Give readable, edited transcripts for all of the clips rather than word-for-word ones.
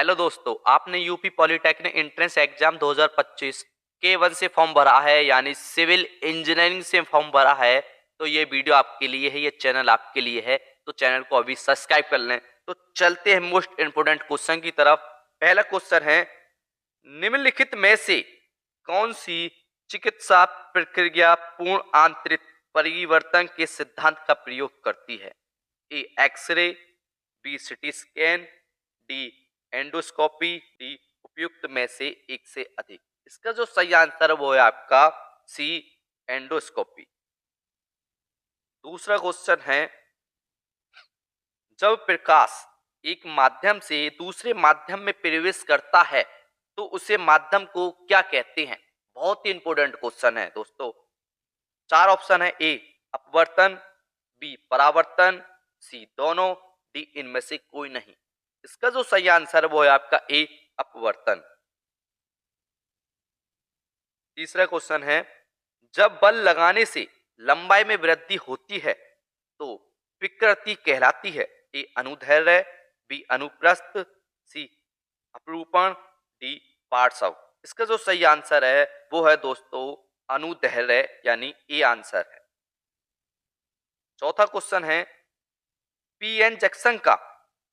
Hello दोस्तों, आपने UP polytechnic entrance exam 2025 के 1 से फॉर्म भरा है, यानी सिविल इंजीनियरिंग से फॉर्म भरा है। तो ये वीडियो आपके लिए है, ये चैनल आपके लिए है। तो चैनल को अभी सब्सक्राइब कर लें। तो चलते हैं मोस्ट इंपोर्टेंट क्वेश्चन की तरफ। पहला क्वेश्चन है, निम्नलिखित में से कौन सी चिकित्सा प्रक्रिया पूर्ण आंतरिक परिवर्तन के सिद्धांत का प्रयोग करती है? A X ray, B CT scan, D endoscopy, D उपयुक्त में से एक से अधिक। इसका जो सही आंसर है वो है आपका सी एंडोस्कोपी। दूसरा क्वेश्चन है, जब प्रकाश एक माध्यम से दूसरे माध्यम में प्रवेश करता है तो उसे माध्यम को क्या कहते हैं? बहुत ही इंपॉर्टेंट क्वेश्चन है दोस्तों। चार ऑप्शन है, ए अपवर्तन, बी परावर्तन, सी दोनों, डी इनमें से कोई नहीं। इसका जो सही आंसर है वो है आपका ए अपवर्तन। तीसरा क्वेश्चन है, जब बल लगाने से लंबाई में वृद्धि होती है तो विकृति कहलाती है? ए अनुदैर्ध्य, बी अनुप्रस्थ, सी अपरूपण, डी पार्श्व। इसका जो सही आंसर है वो है दोस्तों अनुदैर्ध्य, यानी ए आंसर है। चौथा क्वेश्चन है, पीएन जंक्शन का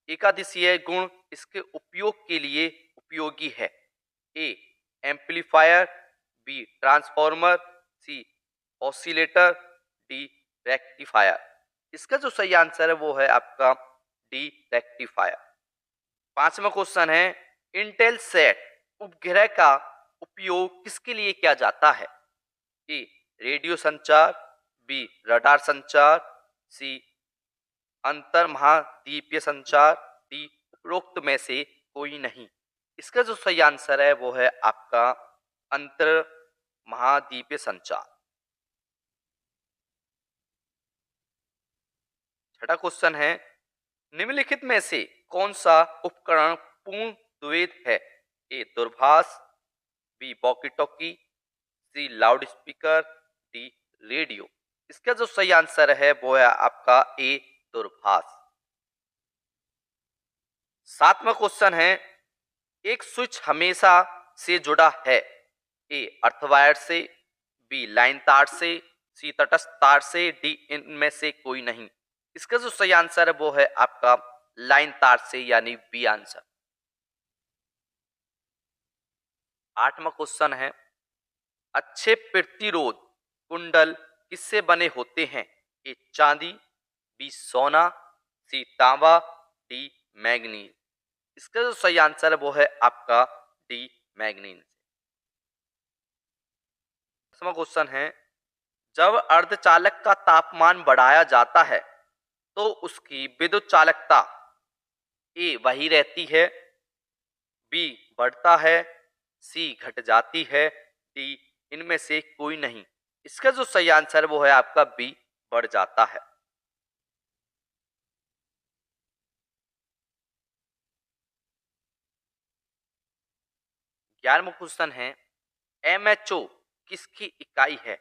एकादिशीय गुण इसके उपयोग के लिए उपयोगी है? A amplifier, B transformer, C oscillator, D rectifier. इसका जो सही आंसर है वो है आपका डी रेक्टिफायर। पांचवा क्वेश्चन है, इंटेल सेट उपग्रह का उपयोग किसके लिए किया जाता है? ए रेडियो संचार, बी रडार संचार, सी अंतर महाद्वीपीय संचार, डी उपरोक्त में से कोई नहीं। इसका जो सही आंसर है वो है आपका अंतर महाद्वीपीय संचार। छठा क्वेश्चन है, निम्नलिखित में से कौन सा उपकरण पूर्ण द्वैत है? ए दूरभाष, बी वॉकी टॉकी, सी लाउड स्पीकर, डी रेडियो। इसका जो सही आंसर है वो है आपका ए दूरभाष। सातवां क्वेश्चन है, एक स्विच हमेशा से जुड़ा है? ए अर्थवायर से, बी लाइन तार से, सी तटस्थ तार से, डी इनमें से कोई नहीं। इसका जो सही आंसर है वो है आपका लाइन तार से, यानी बी आंसर। आठवां क्वेश्चन है, अच्छे प्रतिरोध कुंडल किससे बने होते हैं? ए चांदी, बी सोना, सी तांबा, डी मैग्नीज। इसका जो सही आंसर है वो है आपका डी मैग्नीज। दसवां क्वेश्चन है, जब अर्धचालक का तापमान बढ़ाया जाता है तो उसकी विद्युत चालकता ए वही रहती है, बी बढ़ता है, सी घट जाती है, डी इनमें से कोई नहीं। इसका जो सही आंसर है वो है आपका बी बढ़ जाता है। 11वां क्वेश्चन है, एमएचओ किसकी इकाई है?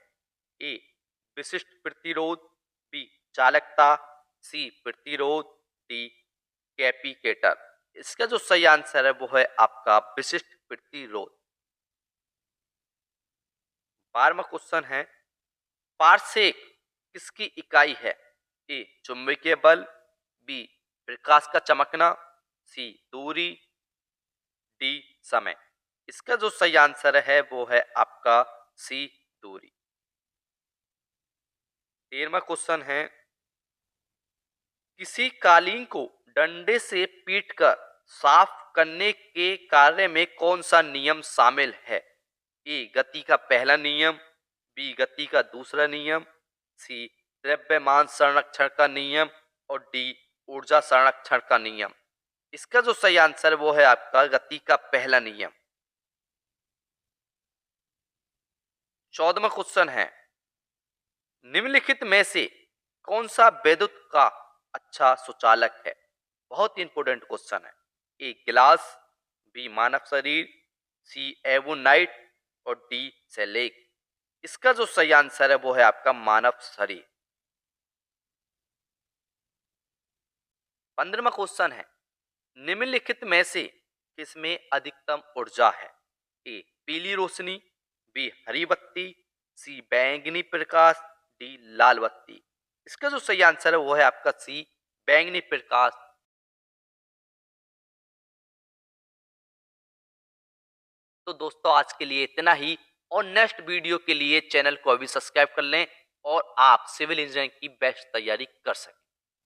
ए विशिष्ट प्रतिरोध, बी चालकता, सी प्रतिरोध, डी कैपिकेटर। इसका जो सही आंसर है वो है आपका विशिष्ट प्रतिरोध। 12वां क्वेश्चन है, पारसेक किसकी इकाई है? ए चुंबकीय बल, बी प्रकाश का चमकना, सी दूरी, डी समय। इसका जो सही आंसर है वो है आपका सी दूरी। 13वां क्वेश्चन है, किसी कालीन को डंडे से पीटकर साफ करने के कार्य में कौन सा नियम शामिल है? ए गति का पहला नियम, बी गति का दूसरा नियम, सी द्रव्यमान संरक्षण का नियम, और डी ऊर्जा संरक्षण का नियम। इसका जो सही आंसर वो है आपका गति का पहला नियम। 14वां क्वेश्चन है, निम्नलिखित में से कौन सा विद्युत का अच्छा सुचालक है? बहुत इंपोर्टेंट क्वेश्चन है। ए गिलास, बी मानव शरीर, सी एवोनाइट, और डी सेलेक। इसका जो सही आंसर है वो है आपका मानव शरीर। 15वां क्वेश्चन है, निम्नलिखित में से किसमें अधिकतम ऊर्जा है? ए पीली रोशनी, बी हरी बत्ती, सी बैंगनी प्रकाश, डी लाल बत्ती। इसका जो सही आंसर है वो है आपका सी बैंगनी प्रकाश। तो दोस्तों आज के लिए इतना ही, और नेक्स्ट वीडियो के लिए चैनल को अभी सब्सक्राइब कर लें और आप सिविल इंजीनियरिंग की बेस्ट तैयारी कर सकें।